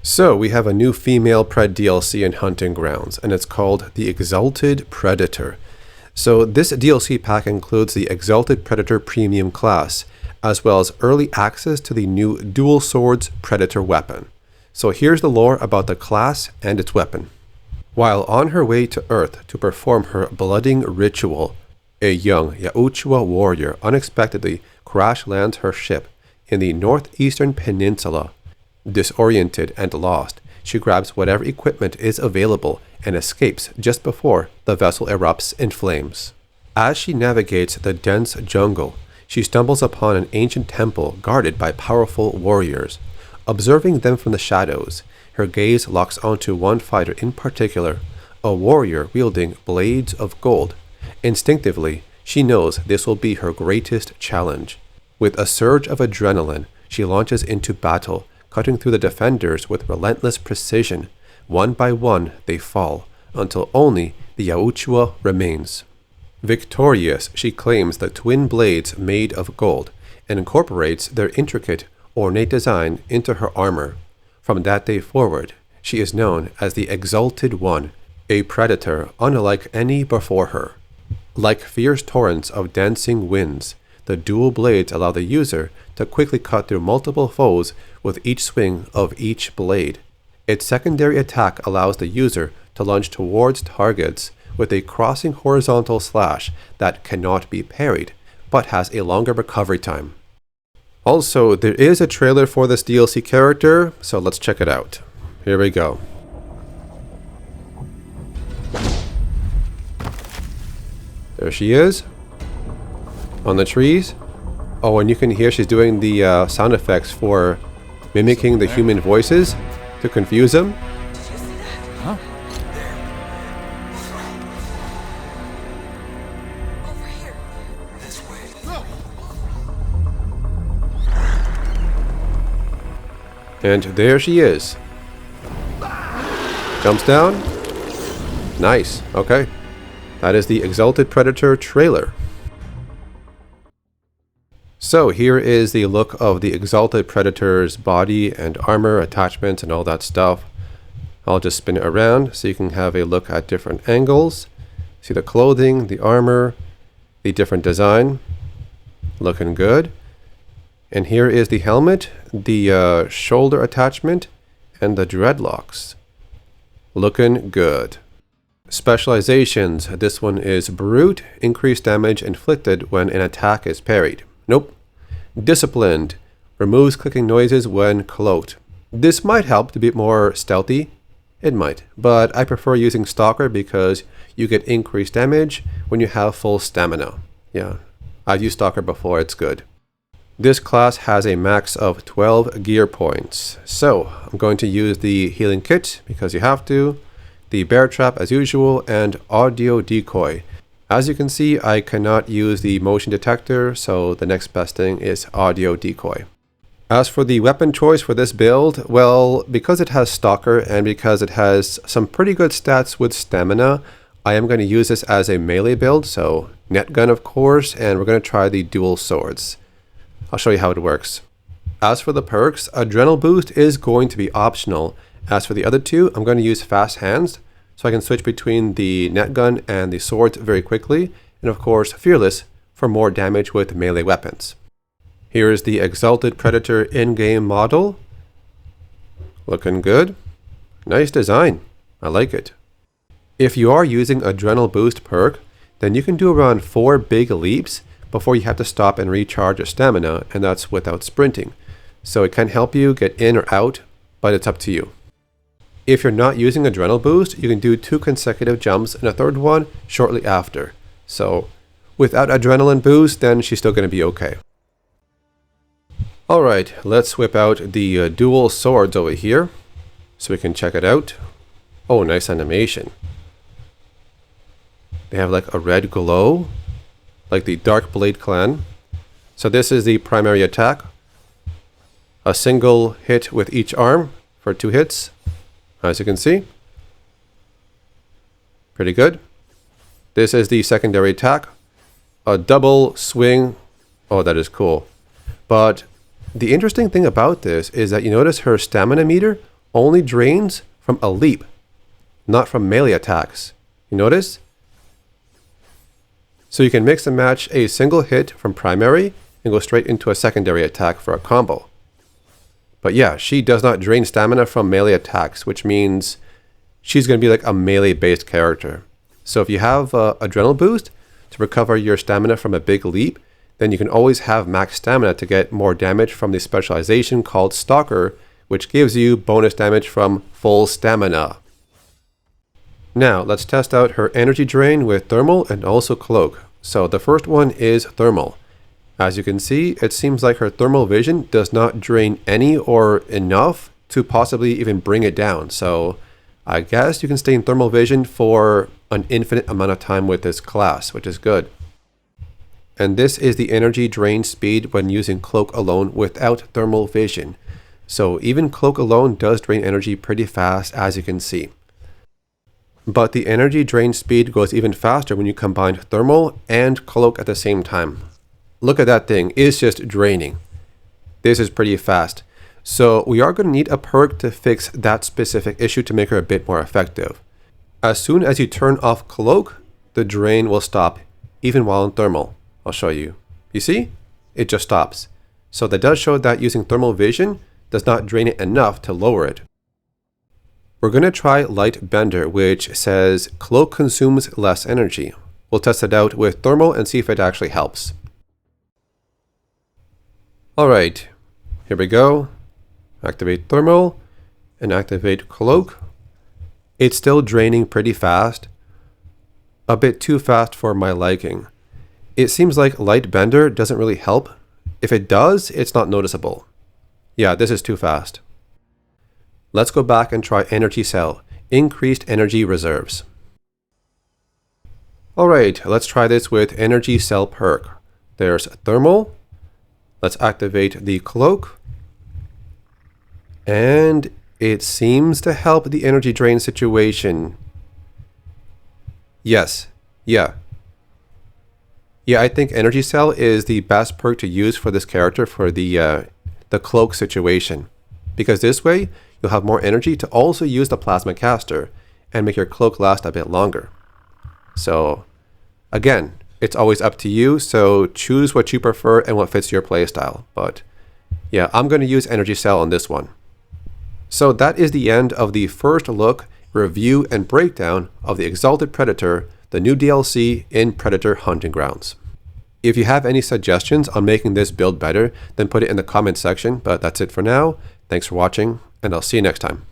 So we have a new female Pred DLC in Hunting Grounds, and it's called the Exalted Predator. So this DLC pack includes the Exalted Predator Premium class, as well as early access to the new Dual Swords Predator weapon. So here's the lore about the class and its weapon. While on her way to Earth to perform her blooding ritual, a young Yautja warrior unexpectedly crash lands her ship in the northeastern peninsula. Disoriented and lost, she grabs whatever equipment is available and escapes just before the vessel erupts in flames. As she navigates the dense jungle, she stumbles upon an ancient temple guarded by powerful warriors. Observing them from the shadows, her gaze locks onto one fighter in particular, a warrior wielding blades of gold. Instinctively, she knows this will be her greatest challenge. With a surge of adrenaline, she launches into battle, cutting through the defenders with relentless precision. One by one, they fall, until only the Yautja remains. Victorious, she claims the twin blades made of gold and incorporates their intricate, ornate design into her armor. From that day forward, she is known as the Exalted One, a predator unlike any before her. Like fierce torrents of dancing winds, the dual blades allow the user to quickly cut through multiple foes with each swing of each blade. Its secondary attack allows the user to lunge towards targets with a crossing horizontal slash that cannot be parried, but has a longer recovery time. Also, there is a trailer for this DLC character, so let's check it out. Here we go. There she is, on the trees. Oh, and you can hear she's doing the sound effects for mimicking the human voices to confuse them. Huh? Over here. This way. And there she is. Jumps down. Nice. Okay. That is the Exalted Predator trailer. So here is the look of the Exalted Predator's body and armor, attachments, and all that stuff. I'll just spin it around so you can have a look at different angles. See the clothing, the armor, the different design. Looking good. And here is the helmet, the shoulder attachment, and the dreadlocks. Looking good. Specializations. This one is Brute, increased damage inflicted when an attack is parried. Nope. Disciplined, removes clicking noises when cloaked. This might help to be more stealthy. It might, but I prefer using Stalker because you get increased damage when you have full stamina. Yeah, I've used Stalker before, it's good. This class has a max of 12 gear points. So, I'm going to use the healing kit because you have to, the bear trap as usual, and audio decoy. As you can see, I cannot use the motion detector, so the next best thing is audio decoy. As for the weapon choice for this build, well, because it has Stalker and because it has some pretty good stats with stamina, I am going to use this as a melee build, so net gun of course, and we're going to try the dual swords. I'll show you how it works. As for the perks, Adrenal Boost is going to be optional. As for the other two, I'm going to use Fast Hands, so I can switch between the net gun and the swords very quickly, and of course Fearless for more damage with melee weapons. Here is the Exalted Predator in-game model. Looking good. Nice design. I like it. If you are using Adrenal Boost perk, then you can do around 4 big leaps before you have to stop and recharge your stamina, and that's without sprinting. So it can help you get in or out, but it's up to you. If you're not using Adrenal Boost, you can do 2 consecutive jumps and a third one shortly after. So without Adrenaline Boost, then she's still going to be okay. Alright, let's whip out the dual swords over here so we can check it out. Oh, nice animation. They have like a red glow, like the Dark Blade clan. So this is the primary attack. A single hit with each arm for 2 hits. As you can see, pretty good. This is the secondary attack, a double swing. Oh, that is cool. But the interesting thing about this is that you notice her stamina meter only drains from a leap, not from melee attacks. You notice? So you can mix and match a single hit from primary and go straight into a secondary attack for a combo. But yeah, she does not drain stamina from melee attacks, which means she's going to be like a melee-based character. So if you have Adrenal Boost to recover your stamina from a big leap, then you can always have max stamina to get more damage from the specialization called Stalker, which gives you bonus damage from full stamina. Now, let's test out her energy drain with Thermal and also Cloak. So the first one is Thermal. As you can see, it seems like her Thermal Vision does not drain any or enough to possibly even bring it down. So I guess you can stay in Thermal Vision for an infinite amount of time with this class, which is good. And this is the energy drain speed when using Cloak alone without Thermal Vision. So even Cloak alone does drain energy pretty fast, as you can see. But the energy drain speed goes even faster when you combine Thermal and Cloak at the same time. Look at that thing, it's just draining. This is pretty fast. So we are going to need a perk to fix that specific issue to make her a bit more effective. As soon as you turn off Cloak, the drain will stop, even while in Thermal. I'll show you. You see? It just stops. So that does show that using Thermal Vision does not drain it enough to lower it. We're going to try Light Bender, which says Cloak consumes less energy. We'll test it out with Thermal and see if it actually helps. Alright, here we go. Activate Thermal and activate Cloak. It's still draining pretty fast. A bit too fast for my liking. It seems like Light Bender doesn't really help. If it does, it's not noticeable. Yeah, this is too fast. Let's go back and try Energy Cell, Increased Energy Reserves. Alright, let's try this with Energy Cell perk. There's Thermal. Let's activate the Cloak. And it seems to help the energy drain situation. Yes, yeah, I think Energy Cell is the best perk to use for this character for the Cloak situation. Because this way, you'll have more energy to also use the Plasma Caster and make your Cloak last a bit longer. So, again, it's always up to you, so choose what you prefer and what fits your playstyle. But yeah, I'm going to use Energy Cell on this one. So that is the end of the first look, review, and breakdown of the Exalted Predator, the new DLC in Predator Hunting Grounds. If you have any suggestions on making this build better, then put it in the comments section, but that's it for now. Thanks for watching, and I'll see you next time.